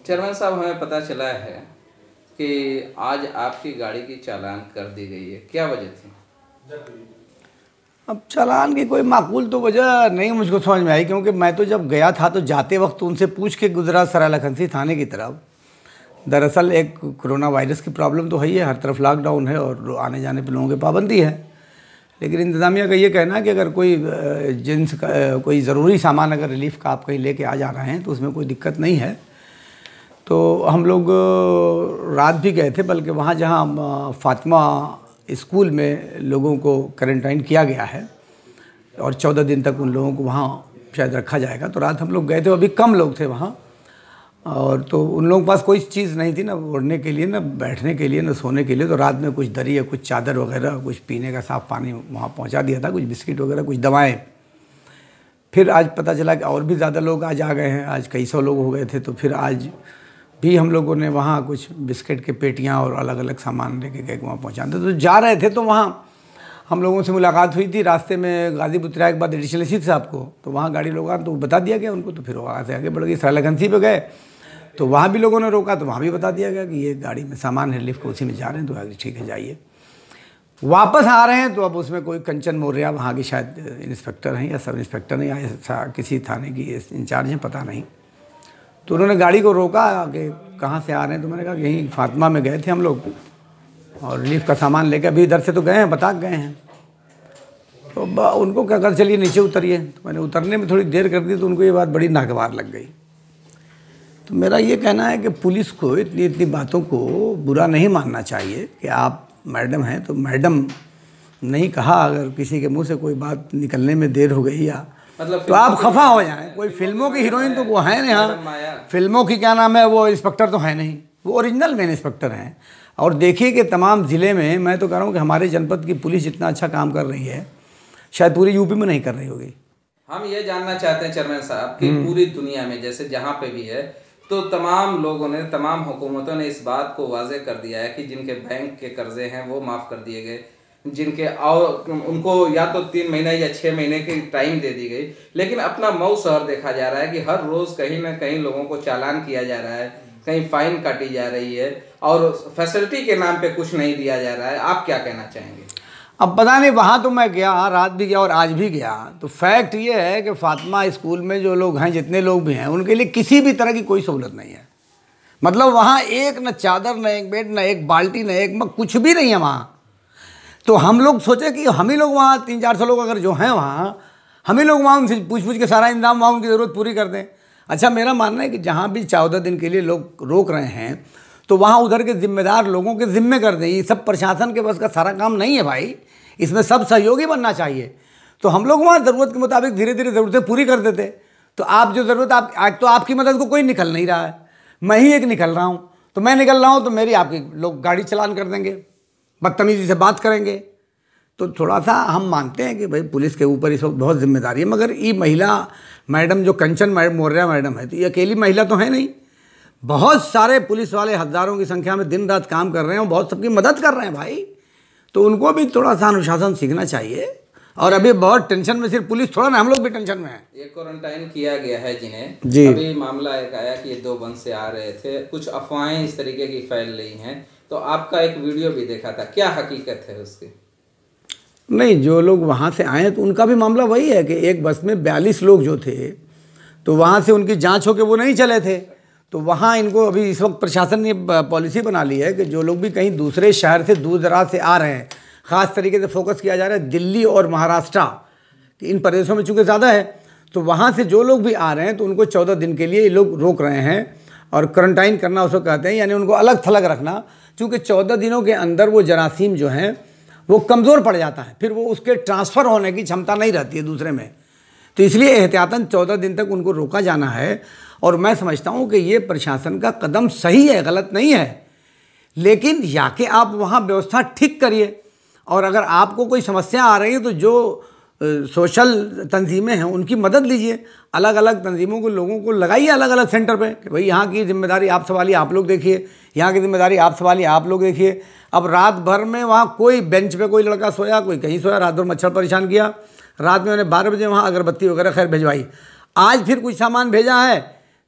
Chairman साहब, हमें पता चला है कि आज आपकी गाड़ी की चालान कर दी गई है, क्या वजह थी? अब चालान की कोई माकूल तो वजह नहीं मुझको समझ में आई, क्योंकि मैं तो जब गया था तो जाते वक्त उनसे पूछ के गुजरा सरायलाखनसी थाने की तरफ। दरअसल एक कोरोना वायरस की प्रॉब्लम तो है ही है, हर तरफ लॉकडाउन है और आने जाने पर लोगों की पाबंदी है। लेकिन इंतज़ामिया का ये कहना है कि अगर कोई जिन्स का कोई ज़रूरी सामान अगर रिलीफ का आप कहीं लेके आ जा रहे हैं तो उसमें कोई दिक्कत नहीं है। तो हम लोग रात भी गए थे, बल्कि वहाँ जहाँ फातिमा स्कूल में लोगों को क्वारंटाइन किया गया है और 14 दिन तक उन लोगों को वहाँ शायद रखा जाएगा, तो रात हम लोग गए थे। अभी कम लोग थे वहाँ, और तो उन लोगों के पास कोई चीज़ नहीं थी, ना ओढ़ने के लिए, ना बैठने के लिए, ना सोने के लिए। तो रात में कुछ दरी या कुछ चादर वगैरह, कुछ पीने का साफ़ पानी वहाँ पहुँचा दिया था, कुछ बिस्किट वगैरह, कुछ दवाएँ। फिर आज पता चला कि और भी ज़्यादा लोग आज आ गए हैं, आज कई सौ लोग हो गए थे। तो फिर आज भी हम लोगों ने वहाँ कुछ बिस्किट के पेटियाँ और अलग अलग सामान लेके गए वहाँ पहुँचाते। तो जा रहे थे तो वहाँ हम लोगों से मुलाकात हुई थी रास्ते में, गाजीपुर उतराए के बाद एडिशनल एसपी साहब को। तो वहाँ गाड़ी रोका तो बता दिया गया उनको। तो फिर वहाँ से आगे बढ़ गई, सरायलाखनसी पे गए तो वहाँ भी लोगों ने रोका, तो वहाँ भी बता दिया गया कि ये गाड़ी में सामान है, लिफ्ट को उसी में जा रहे हैं। तो आगे ठीक है जाइए। वापस आ रहे हैं तो अब उसमें कोई कंचन मौर्य वहाँ की शायद इंस्पेक्टर हैं या सब इंस्पेक्टर हैं या किसी थाने की इंचार्ज हैं, पता नहीं। तो उन्होंने गाड़ी को रोका कि कहाँ से आ रहे हैं। तो मैंने कहा कि यहीं फातिमा में गए थे हम लोग और रिलीफ का सामान लेकर अभी इधर से तो गए हैं, बता गए हैं। तो उनको क्या कर, चलिए नीचे उतरिए। तो मैंने उतरने में थोड़ी देर कर दी तो उनको ये बात बड़ी नागवार लग गई। तो मेरा ये कहना है कि पुलिस को इतनी इतनी बातों को बुरा नहीं मानना चाहिए कि आप मैडम हैं तो मैडम नहीं कहा, अगर किसी के मुंह से कोई बात निकलने में देर हो गई या मतलब तो आप खफा हो जाएं। कोई फिल्मों की हीरोइन तो वो है नहीं, हाँ फिल्मों की क्या नाम है, वो इंस्पेक्टर तो है नहीं, वो ओरिजिनल मेन इंस्पेक्टर हैं। और देखिए कि तमाम ज़िले में, मैं तो कह रहा हूँ कि हमारे जनपद की पुलिस जितना अच्छा काम कर रही है शायद पूरी यूपी में नहीं कर रही होगी। हम ये जानना चाहते हैं चेयरमैन साहब कि पूरी दुनिया में जैसे जहाँ पे भी है तो तमाम लोगों ने, तमाम हुकूमतों ने इस बात को वाजे कर दिया है कि जिनके बैंक के कर्जे हैं वो माफ़ कर दिए गए, जिनके और उनको या तो 3 महीने या 6 महीने की टाइम दे दी गई। लेकिन अपना मऊ शहर देखा जा रहा है कि हर रोज़ कहीं ना कहीं लोगों को चालान किया जा रहा है, कहीं फाइन काटी जा रही है और फैसिलिटी के नाम पे कुछ नहीं दिया जा रहा है। आप क्या कहना चाहेंगे? अब पता नहीं, वहाँ तो मैं गया, रात भी गया और आज भी गया। तो फैक्ट ये है कि फातिमा स्कूल में जो लोग हैं, जितने लोग भी हैं, उनके लिए किसी भी तरह की कोई सहूलत नहीं है। मतलब वहाँ एक न चादर, न एक बेड, न एक बाल्टी, न एक मग, कुछ भी नहीं है वहाँ। तो हम लोग सोचे कि हम ही लोग वहाँ 300-400 लोग अगर जो हैं वहाँ, हम ही लोग वहाँ उनसे पूछ पूछ के सारा इंतजाम वहाँ उनकी ज़रूरत पूरी कर दें। अच्छा, मेरा मानना है कि जहाँ भी 14 दिन के लिए लोग रोक रहे हैं तो वहाँ उधर के जिम्मेदार लोगों के ज़िम्मे कर दें। ये सब प्रशासन के बस का सारा काम नहीं है भाई, इसमें सब सहयोगी बनना चाहिए। तो हम लोग वहाँ ज़रूरत के मुताबिक धीरे धीरे ज़रूरतें पूरी कर देते। तो आप जो ज़रूरत, आप आज तो आपकी मदद को कोई निकल नहीं रहा है, मैं ही एक निकल रहा हूँ। तो मैं निकल रहा हूँ तो मेरी आपकी लोग गाड़ी चलान कर देंगे, बदतमीज़ी से बात करेंगे। तो थोड़ा सा हम मानते हैं कि भाई पुलिस के ऊपर इस वक्त बहुत जिम्मेदारी है। मगर ये महिला मैडम जो कंचन मौर्य मैडम है, तो ये अकेली महिला तो है नहीं, बहुत सारे पुलिस वाले हज़ारों की संख्या में दिन रात काम कर रहे हैं और बहुत सबकी मदद कर रहे हैं भाई। तो उनको भी थोड़ा सा अनुशासन सीखना चाहिए। और अभी बहुत टेंशन में सिर्फ पुलिस थोड़ा ना, हम लोग भी टेंशन में हैं। ये क्वारंटाइन किया गया है जिन्हें, जी। अभी मामला एक आया कि ये 2 बंद से आ रहे थे, कुछ अफवाहें इस तरीके की फैल रही हैं। तो आपका एक वीडियो भी देखा था, क्या हकीकत है उसकी? नहीं, जो लोग वहाँ से आए तो उनका भी मामला वही है कि एक बस में 42 लोग जो थे, तो वहाँ से उनकी जांच होकर वो नहीं चले थे। तो वहाँ इनको अभी इस वक्त प्रशासन ने पॉलिसी बना ली है कि जो लोग भी कहीं दूसरे शहर से दूर दराज से आ रहे हैं, ख़ास तरीके से फोकस किया जा रहा है दिल्ली और महाराष्ट्र, इन प्रदेशों में चूँकि ज़्यादा है, तो वहाँ से जो लोग भी आ रहे हैं तो उनको 14 दिन के लिए ये लोग रोक रहे हैं और क्वारंटाइन करना उसको कहते हैं, यानी उनको अलग थलग रखना। चूँकि 14 दिनों के अंदर वो जरासीम जो हैं वो कमज़ोर पड़ जाता है, फिर वो उसके ट्रांसफ़र होने की क्षमता नहीं रहती है दूसरे में। तो इसलिए एहतियातन 14 दिन तक उनको रोका जाना है। और मैं समझता हूँ कि ये प्रशासन का कदम सही है, गलत नहीं है। लेकिन या कि आप वहाँ व्यवस्था ठीक करिए, और अगर आपको कोई समस्या आ रही है तो जो सोशल तंजीमें हैं उनकी मदद लीजिए। अलग अलग तंजीमों को, लोगों को लगाइए अलग अलग सेंटर पे कि भाई यहाँ की जिम्मेदारी आप संभालिए, आप लोग देखिए, यहाँ की जिम्मेदारी आप संभालिए, आप लोग देखिए। अब रात भर में वहाँ कोई बेंच पे कोई लड़का सोया, कोई कहीं सोया, रात भर मच्छर परेशान किया। रात में मैंने 12 बजे वहाँ अगरबत्ती वगैरह खैर भिजवाई। आज फिर कुछ सामान भेजा है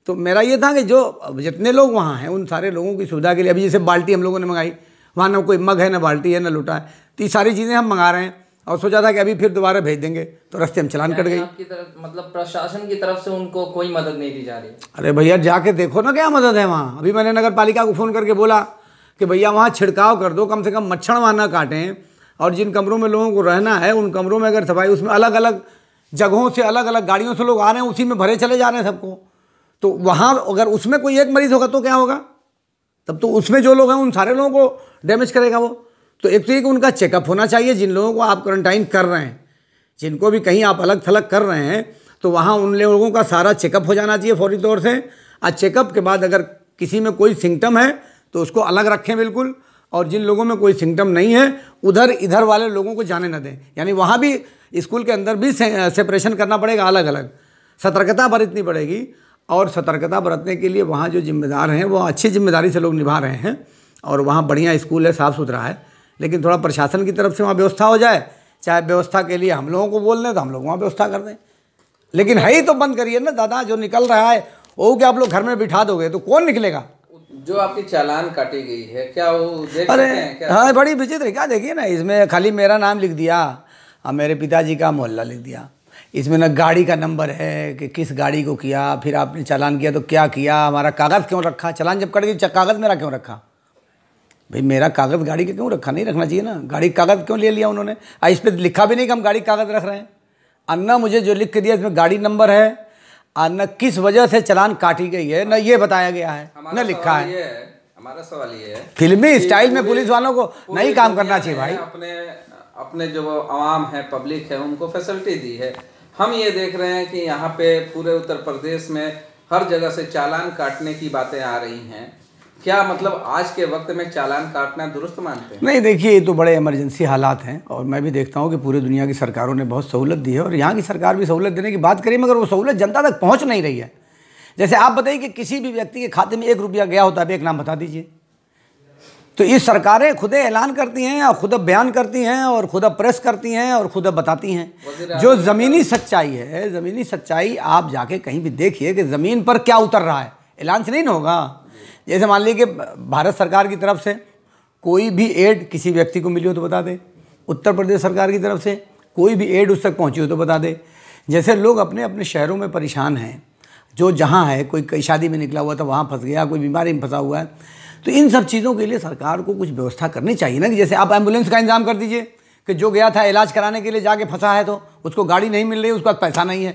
तो मेरा ये था कि जो जितने लोग वहाँ हैं उन सारे लोगों की सुविधा के लिए, अभी जैसे बाल्टी हम लोगों ने मंगाई, वहाँ ना कोई मग है, ना बाल्टी है, ना लोटा है, तो ये सारी चीज़ें हम मंगा रहे हैं और सोचा था कि अभी फिर दोबारा भेज देंगे, तो रास्ते में चालान कट गई। आपकी तरफ मतलब प्रशासन की तरफ से उनको कोई मदद नहीं दी जा रही? अरे भैया जाके देखो ना क्या मदद है वहाँ। अभी मैंने नगर पालिका को फ़ोन करके बोला कि भैया वहाँ छिड़काव कर दो, कम से कम मच्छर वहाँ ना काटें, और जिन कमरों में लोगों को रहना है उन कमरों में अगर सफाई, उसमें अलग अलग जगहों से अलग अलग गाड़ियों से लोग आ रहे हैं, उसी में भरे चले जा रहे हैं सबको, तो वहाँ अगर उसमें कोई एक मरीज़ होगा तो क्या होगा? तब तो उसमें जो लोग हैं उन सारे लोगों को डैमेज करेगा वो। तो एक तो ये कि उनका चेकअप होना चाहिए, जिन लोगों को आप क्वारंटाइन कर रहे हैं, जिनको भी कहीं आप अलग थलग कर रहे हैं, तो वहाँ उन लोगों का सारा चेकअप हो जाना चाहिए फौरी तौर से। और चेकअप के बाद अगर किसी में कोई सिम्टम है तो उसको अलग रखें बिल्कुल, और जिन लोगों में कोई सिम्टम नहीं है उधर इधर वाले लोगों को जाने न दें। यानी वहाँ भी स्कूल के अंदर भी सेपरेशन करना पड़ेगा, अलग अलग सतर्कता बरतनी पड़ेगी। और सतर्कता बरतने के लिए वहाँ जो जिम्मेदार हैं वो अच्छी जिम्मेदारी से लोग निभा रहे हैं, और वहाँ बढ़िया स्कूल है, साफ़ सुथरा है, लेकिन थोड़ा प्रशासन की तरफ से वहाँ व्यवस्था हो जाए। चाहे व्यवस्था के लिए हम लोगों को बोल दें तो हम लोग वहाँ व्यवस्था कर दें, लेकिन है ही तो बंद करिए ना दादा। जो निकल रहा है वो क्या आप लोग घर में बिठा दोगे तो कौन निकलेगा? जो आपकी चालान काटी गई है क्या वो देख अरे सकते हैं क्या? हाँ, बड़ी विचित्र, क्या देखिए ना, इसमें खाली मेरा नाम लिख दिया और मेरे पिताजी का मोहल्ला लिख दिया। इसमें ना गाड़ी का नंबर है कि किस गाड़ी को किया, फिर आपने चालान किया तो क्या किया, हमारा कागज़ क्यों रखा, चालान जब कट गई कागज़ मेरा क्यों रखा? भाई मेरा कागज़ गाड़ी का क्यों रखा? नहीं रखना चाहिए ना, गाड़ी कागज़ क्यों ले लिया उन्होंने? इस पर लिखा भी नहीं कि हम गाड़ी कागज़ रख रहे हैं। अन्ना मुझे जो लिख के दिया इसमें गाड़ी नंबर है, और न किस वजह से चालान काटी गई है, न ये बताया गया है, न लिखा है। हमारा सवाल ये है, फिल्मी स्टाइल में पुलिस वालों को नहीं काम करना चाहिए भाई। अपने अपने जो आवाम है, पब्लिक है, उनको फैसिलिटी दी है। हम ये देख रहे हैं कि यहाँ पे पूरे उत्तर प्रदेश में हर जगह से चालान काटने की बातें आ रही हैं। क्या मतलब आज के वक्त में चालान काटना दुरुस्त मानते हैं? नहीं, देखिए ये तो बड़े इमरजेंसी हालात हैं, और मैं भी देखता हूँ कि पूरी दुनिया की सरकारों ने बहुत सहूलत दी है, और यहाँ की सरकार भी सहूलत देने की बात करी, मगर वो सहूलत जनता तक पहुँच नहीं रही है। जैसे आप बताइए कि किसी भी व्यक्ति के खाते में 1 रुपया गया होता है, एक नाम बता दीजिए। तो ये सरकारें खुद ऐलान करती हैं और खुद बयान करती हैं और खुद प्रेस करती हैं और खुद बताती हैं। जो ज़मीनी सच्चाई है, ज़मीनी सच्चाई आप जाके कहीं भी देखिए कि ज़मीन पर क्या उतर रहा है, ऐलान से नहीं ना होगा। जैसे मान लीजिए कि भारत सरकार की तरफ से कोई भी एड किसी व्यक्ति को मिली हो तो बता दे, उत्तर प्रदेश सरकार की तरफ से कोई भी एड उस तक पहुँची हो तो बता दे। जैसे लोग अपने अपने शहरों में परेशान हैं, जो जहाँ है, कोई शादी में निकला हुआ था वहाँ फंस गया, कोई बीमारी में फंसा हुआ है, तो इन सब चीज़ों के लिए सरकार को कुछ व्यवस्था करनी चाहिए ना। कि जैसे आप एम्बुलेंस का इंतजाम कर दीजिए कि जो गया था इलाज कराने के लिए जाके फंसा है तो उसको गाड़ी नहीं मिल रही, उसके पास पैसा नहीं है,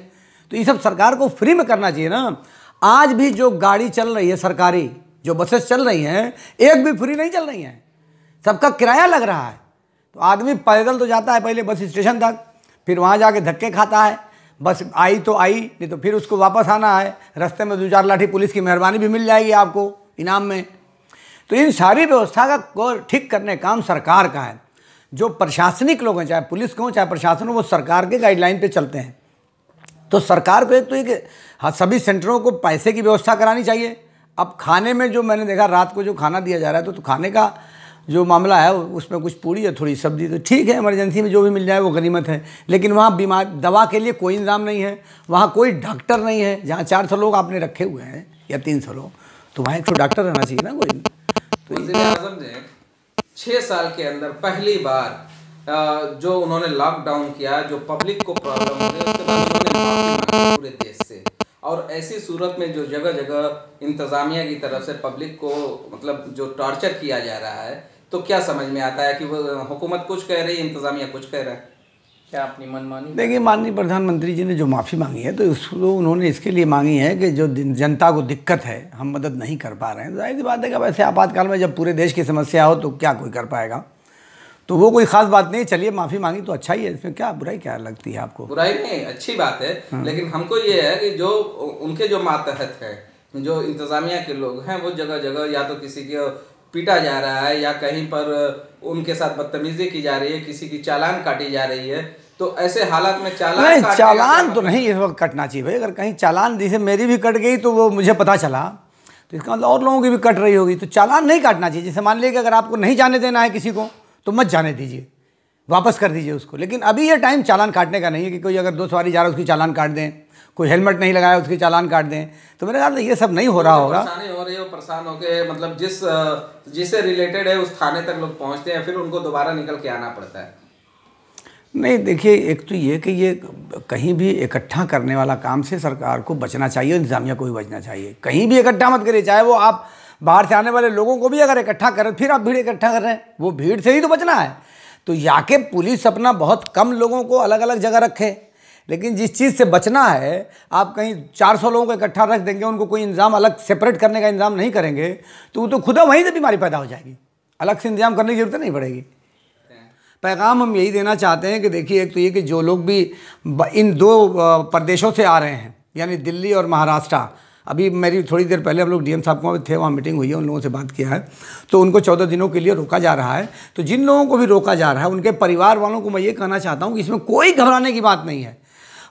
तो ये सब सरकार को फ्री में करना चाहिए ना। आज भी जो गाड़ी चल रही है सरकारी, जो बसेस चल रही हैं, एक भी फ्री नहीं चल रही हैं, सबका किराया लग रहा है। तो आदमी पैदल तो जाता है पहले बस स्टेशन तक, फिर वहाँ जाके धक्के खाता है, बस आई तो आई, नहीं तो फिर उसको वापस आना है। रास्ते में 2-4 लाठी पुलिस की मेहरबानी भी मिल जाएगी आपको इनाम में। तो इन सारी व्यवस्था का ठीक करने काम सरकार का है। जो प्रशासनिक लोग हैं, चाहे पुलिस को चाहे प्रशासन हो, वो सरकार के गाइडलाइन पे चलते हैं। तो सरकार को एक तो एक हाँ, सभी सेंटरों को पैसे की व्यवस्था करानी चाहिए। अब खाने में जो मैंने देखा रात को जो खाना दिया जा रहा है, तो खाने का जो मामला है उसमें कुछ पूड़ी या थोड़ी सब्जी, तो ठीक है, इमरजेंसी में जो भी मिल जाए वो गनीमत है। लेकिन वहाँ बीमार दवा के लिए कोई इंतजाम नहीं है, वहाँ कोई डॉक्टर नहीं है। जहाँ 400 लोग आपने रखे हुए हैं या 300 लोग, तो वहाँ 100 डॉक्टर रहना चाहिए ना कोई। तो वज़ीर-ए-आज़म ने 6 साल के अंदर पहली बार जो उन्होंने लॉकडाउन किया, जो पब्लिक को प्रॉब्लम हो गई, उसके बाद उन्होंने माफी मांगी पूरे देश से। और ऐसी सूरत में जो जगह जगह इंतजामिया की तरफ से पब्लिक को मतलब जो टॉर्चर किया जा रहा है, तो क्या समझ में आता है कि वो हुकूमत कुछ कह रही है, इंतजामिया कुछ कह रहा है? क्या अपनी मनमानी? देखिए, माननीय प्रधानमंत्री जी ने जो माफ़ी मांगी है, तो उसको उन्होंने इसके लिए मांगी है कि जो जनता को दिक्कत है, हम मदद नहीं कर पा रहे हैं। जाहिर सी बात है कि वैसे आपातकाल में जब पूरे देश की समस्या हो तो क्या कोई कर पाएगा, तो वो कोई ख़ास बात नहीं। चलिए, माफ़ी मांगी तो अच्छा ही है, इसमें क्या बुराई क्या लगती है आपको? बुराई नहीं, अच्छी बात है। लेकिन हमको ये है कि जो उनके जो मातहत है, जो इंतजामिया के लोग हैं, वो जगह जगह या तो किसी को पीटा जा रहा है या कहीं पर उनके साथ बदतमीजी की जा रही है, किसी की चालान काटी जा रही है। तो ऐसे हालात में चालान तो नहीं इस वक्त कटना चाहिए भाई। अगर कहीं चालान, जैसे मेरी भी कट गई तो वो मुझे पता चला, तो इसका मतलब और लोगों की भी कट रही होगी, तो चालान नहीं काटना चाहिए। जैसे मान लीजिए कि अगर आपको नहीं जाने देना है किसी को तो मत जाने दीजिए, वापस कर दीजिए उसको। लेकिन अभी ये टाइम चालान काटने का नहीं है कि कोई अगर 2 सवारी जा रहा है उसकी चालान काट दें, कोई हेलमेट नहीं लगाया उसके चालान काट दें। तो मेरे ख्याल से ये सब नहीं हो रहा होगा। परेशानी हो रही है, परेशान होके मतलब जिससे रिलेटेड है उस थाने तक लोग पहुंचते हैं, फिर उनको दोबारा निकल के आना पड़ता है। नहीं देखिए, एक तो ये कि ये कहीं भी इकट्ठा करने वाला काम से सरकार को बचना चाहिए, इंतजामिया को भी बचना चाहिए। कहीं भी इकट्ठा मत करिए, चाहे वो आप बाहर से आने वाले लोगों को भी अगर इकट्ठा करें, फिर आप भीड़ इकट्ठा कर रहे हैं, वो भीड़ से ही तो बचना है। तो या के पुलिस अपना बहुत कम लोगों को अलग अलग जगह रखे, लेकिन जिस चीज़ से बचना है आप कहीं 400 लोगों को इकट्ठा रख देंगे, उनको कोई इंतजाम अलग सेपरेट करने का इंतजाम नहीं करेंगे तो वो तो खुदा वहीं से बीमारी पैदा हो जाएगी, अलग से इंतजाम करने की जरूरत नहीं पड़ेगी। पैगाम हम यही देना चाहते हैं कि देखिए, एक तो ये कि जो लोग भी इन 2 प्रदेशों से आ रहे हैं यानी दिल्ली और महाराष्ट्र, अभी मेरी थोड़ी देर पहले हम लोग डीएम साहब को थे, वहाँ मीटिंग हुई है, उन लोगों से बात किया है, तो उनको 14 दिनों के लिए रोका जा रहा है। तो जिन लोगों को भी रोका जा रहा है उनके परिवार वालों को मैं ये कहना चाहता हूँ कि इसमें कोई घबराने की बात नहीं है।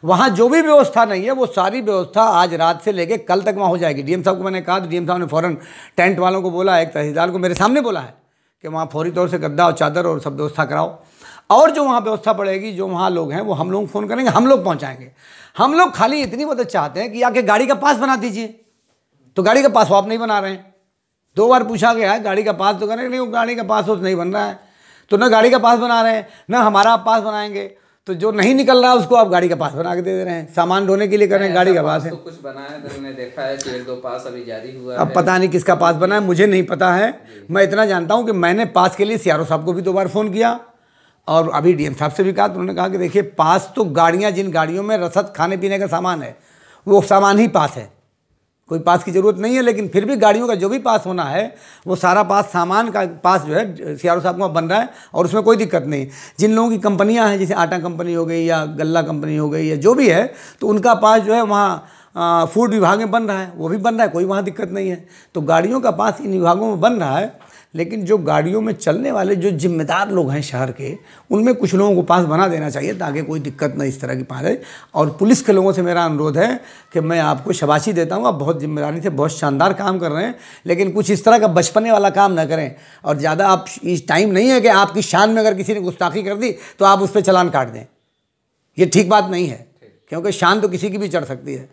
वहाँ जो भी व्यवस्था नहीं है वो सारी व्यवस्था आज रात से लेके कल तक वहाँ हो जाएगी। डीएम साहब को मैंने कहा तो डीएम साहब ने फ़ौरन टेंट वालों को बोला, एक तहसीलदार को मेरे सामने बोला है कि वहाँ फौरी तौर से गद्दा और चादर और सब व्यवस्था कराओ। और जो वहाँ व्यवस्था पड़ेगी, जो वहाँ लोग हैं वो हम लोग फ़ोन करेंगे, हम लोग पहुँचाएंगे। हम लोग खाली इतनी मदद चाहते हैं कि आके गाड़ी का पास बना दीजिए। तो गाड़ी का पास वो आप नहीं बना रहे हैं, 2 बार पूछा गया है गाड़ी का पास तो करें, नहीं वो गाड़ी का पास नहीं बन रहा है। तो ना गाड़ी का पास बना रहे हैं ना हमारा आप पास बनाएंगे, तो जो नहीं निकल रहा है उसको आप गाड़ी का पास बना के दे रहे हैं। सामान ढोने के लिए कर रहे हैं, गाड़ी का पास है। तो कुछ बना है, मैंने देखा है कि 1-2 पास अभी जारी हुआ है। अब पता नहीं किसका पास बना है, मुझे नहीं पता है। मैं इतना जानता हूँ कि मैंने पास के लिए सीआरओ साहब को भी 2 बार फ़ोन किया और अभी डीएम साहब से भी कहा, तो उन्होंने कहा कि देखिए पास तो गाड़ियाँ, जिन गाड़ियों में रसद खाने पीने का सामान है वो सामान ही पास है, कोई पास की ज़रूरत नहीं है। लेकिन फिर भी गाड़ियों का जो भी पास होना है वो सारा पास, सामान का पास जो है सीआरओ साहब को बन रहा है और उसमें कोई दिक्कत नहीं। जिन लोगों की कंपनियां हैं, जैसे आटा कंपनी हो गई या गल्ला कंपनी हो गई या जो भी है, तो उनका पास जो है वहाँ फूड विभाग में बन रहा है, वो भी बन रहा है, कोई वहाँ दिक्कत नहीं है। तो गाड़ियों का पास इन विभागों में बन रहा है। लेकिन जो गाड़ियों में चलने वाले जो जिम्मेदार लोग हैं शहर के, उनमें कुछ लोगों को पास बना देना चाहिए ताकि कोई दिक्कत न इस तरह की पाए। और पुलिस के लोगों से मेरा अनुरोध है कि मैं आपको शाबाशी देता हूँ, आप बहुत जिम्मेदारी से बहुत शानदार काम कर रहे हैं, लेकिन कुछ इस तरह का बचपने वाला काम ना करें। और ज़्यादा आप, इस टाइम नहीं है कि आपकी शान में अगर किसी ने गुस्ताखी कर दी तो आप उस पर चालान काट दें, ये ठीक बात नहीं है, क्योंकि शान तो किसी की भी चढ़ सकती है।